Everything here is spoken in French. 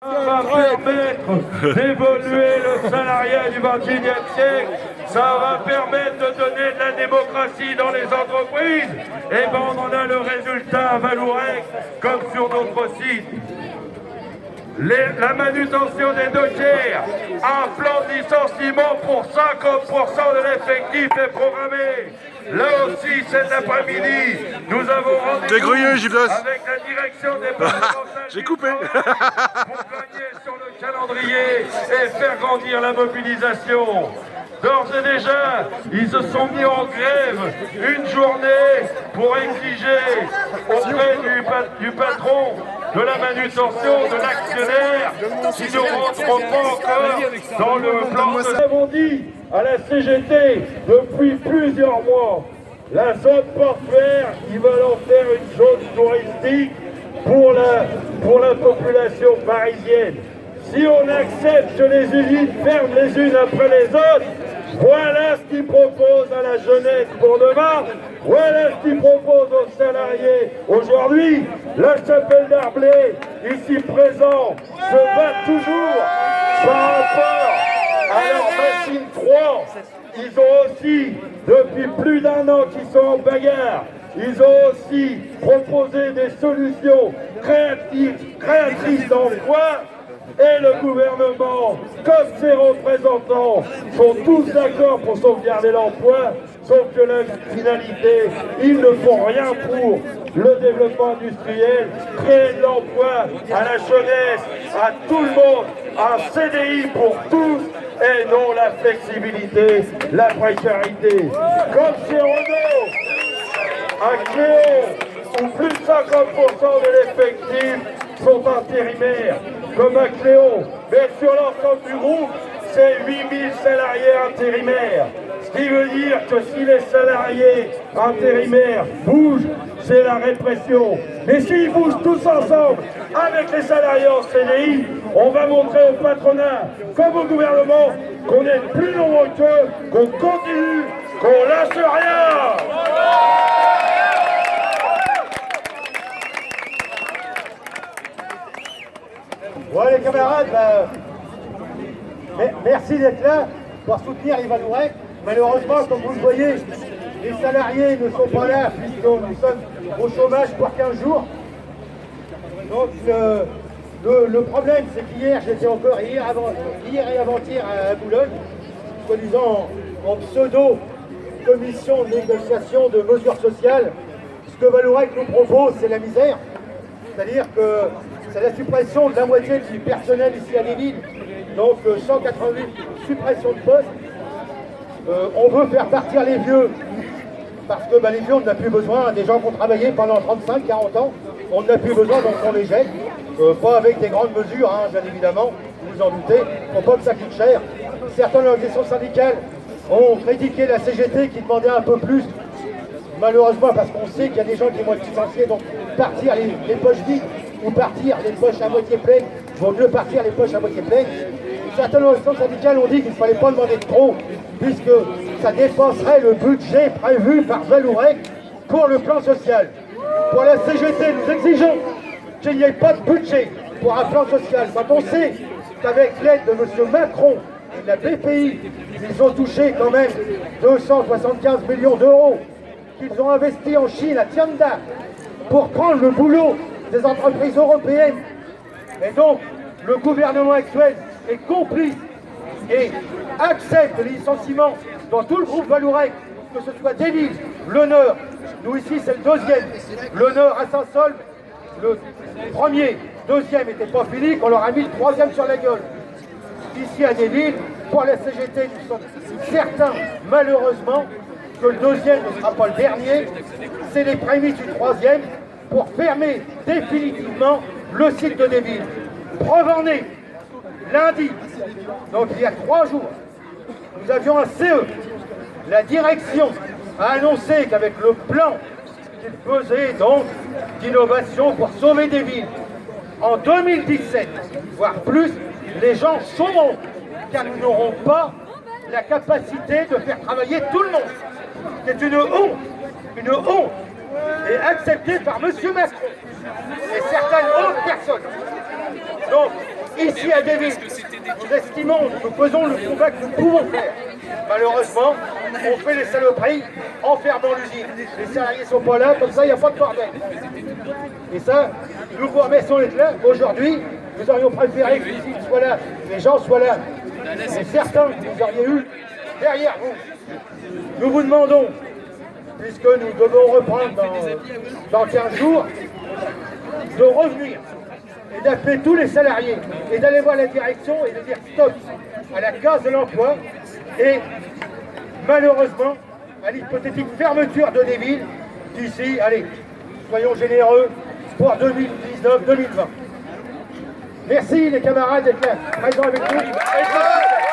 va permettre d'évoluer le salariat du XXIe siècle. Ça va permettre de donner de la démocratie dans les entreprises. Et ben on en a le résultat à Vallourec, comme sur d'autres sites. La manutention des dockers, un plan de licenciement pour 50% de l'effectif est programmé. Là aussi, cet après-midi, nous avons rendez-vous avec la direction départementale. J'ai coupé pour gagner sur le calendrier et faire grandir la mobilisation. D'ores et déjà, ils se sont mis en grève une journée pour exiger auprès du patron de la manutention, de l'actionnaire, qui ne rentrent pas encore dans le plan de... Nous avons dit à la CGT depuis plusieurs mois, la zone portuaire, ils veulent en faire une zone touristique pour la population parisienne. Si on accepte que les usines ferment les unes après les autres, voilà ce qu'ils proposent à la jeunesse pour demain, voilà ce qu'ils proposent aux salariés. Aujourd'hui, la Chapelle d'Arblay, ici présent, se bat toujours par rapport à leur machine 3. Ils ont aussi, depuis plus d'un an qu'ils sont en bagarre, ils ont aussi proposé des solutions créatrices d'emploi. Et le gouvernement, comme ses représentants, sont tous d'accord pour sauvegarder l'emploi, sauf que la finalité, ils ne font rien pour le développement industriel, créer de l'emploi à la jeunesse, à tout le monde, un CDI pour tous, et non la flexibilité, la précarité. Comme chez Renault, à Cléon, où plus de 50% de l'effectif sont intérimaires, comme à Cléon, mais sur l'ensemble du groupe, c'est 8000 salariés intérimaires. Ce qui veut dire que si les salariés intérimaires bougent, c'est la répression. Mais s'ils bougent tous ensemble, avec les salariés en CDI, on va montrer au patronat, comme au gouvernement, qu'on est plus nombreux qu'eux, qu'on continue, qu'on lâche rien. Bon les camarades, merci d'être là pour soutenir les Vallourec. Malheureusement, comme vous le voyez, les salariés ne sont pas là puisque nous sommes au chômage pour 15 jours. Donc le problème, c'est qu'hier, j'étais encore hier et avant-hier à Boulogne, soi-disant en pseudo-commission de négociation de mesures sociales. Ce que Vallourec nous propose, c'est la misère. C'est-à-dire que c'est la suppression de la moitié du personnel ici à Léville, donc 188 suppressions de postes. On veut faire partir les vieux, parce que les vieux, on n'a plus besoin, des gens qui ont travaillé pendant 35-40 ans, on n'a plus besoin, donc on les jette. Pas avec des grandes mesures, hein, bien évidemment, vous vous en doutez, faut pas que ça coûte cher. Certaines organisations syndicales ont critiqué la CGT qui demandait un peu plus, malheureusement parce qu'on sait qu'il y a des gens qui vont être licenciés, donc partir les poches vides ou partir les poches à moitié pleines, vaut mieux partir les poches à moitié pleines. Certaines organisations syndicales ont dit qu'il ne fallait pas demander trop, puisque ça dépasserait le budget prévu par Vallourec pour le plan social. Pour la CGT, nous exigeons qu'il n'y ait pas de budget pour un plan social, quand on sait qu'avec l'aide de M. Macron et de la BPI, ils ont touché quand même 275 millions d'euros qu'ils ont investis en Chine, à Tianda, pour prendre le boulot des entreprises européennes. Et donc, le gouvernement actuel est complice et accepte les licenciements dans tout le groupe Vallourec, que ce soit Desvilles, Le Nord, nous ici c'est le deuxième, Le Nord à Saint-Saulve, le premier, deuxième n'était pas fini, qu'on leur a mis le troisième sur la gueule. Ici à Desvilles, pour la CGT, nous sommes certains, malheureusement, que le deuxième ne sera pas le dernier, c'est les prémices du troisième pour fermer définitivement le site de Desvilles. Preuve en est, lundi, donc il y a 3 jours, nous avions un CE. La direction a annoncé qu'avec le plan qu'il faisait donc d'innovation pour sauver des villes, en 2017, voire plus, les gens sauront, car nous n'aurons pas la capacité de faire travailler tout le monde. C'est une honte, et acceptée par M. Macron et certaines autres personnes. Donc, ici à Deville, nous estimons, nous faisons le combat que nous pouvons faire. Malheureusement, on fait les saloperies en fermant l'usine. Les salariés ne sont pas là, comme ça il n'y a pas de bordel. Et ça, nous vous remercions d'être là. Aujourd'hui, nous aurions préféré que l'usine soit là, les gens soient là. Et certains que vous auriez eu derrière vous. Nous vous demandons, puisque nous devons reprendre dans 15 jours, de revenir et d'appeler tous les salariés et d'aller voir la direction et de dire stop à la case de l'emploi et malheureusement à l'hypothétique fermeture de Deville d'ici, allez, soyons généreux, pour 2019-2020. Merci les camarades d'être là, présents avec nous.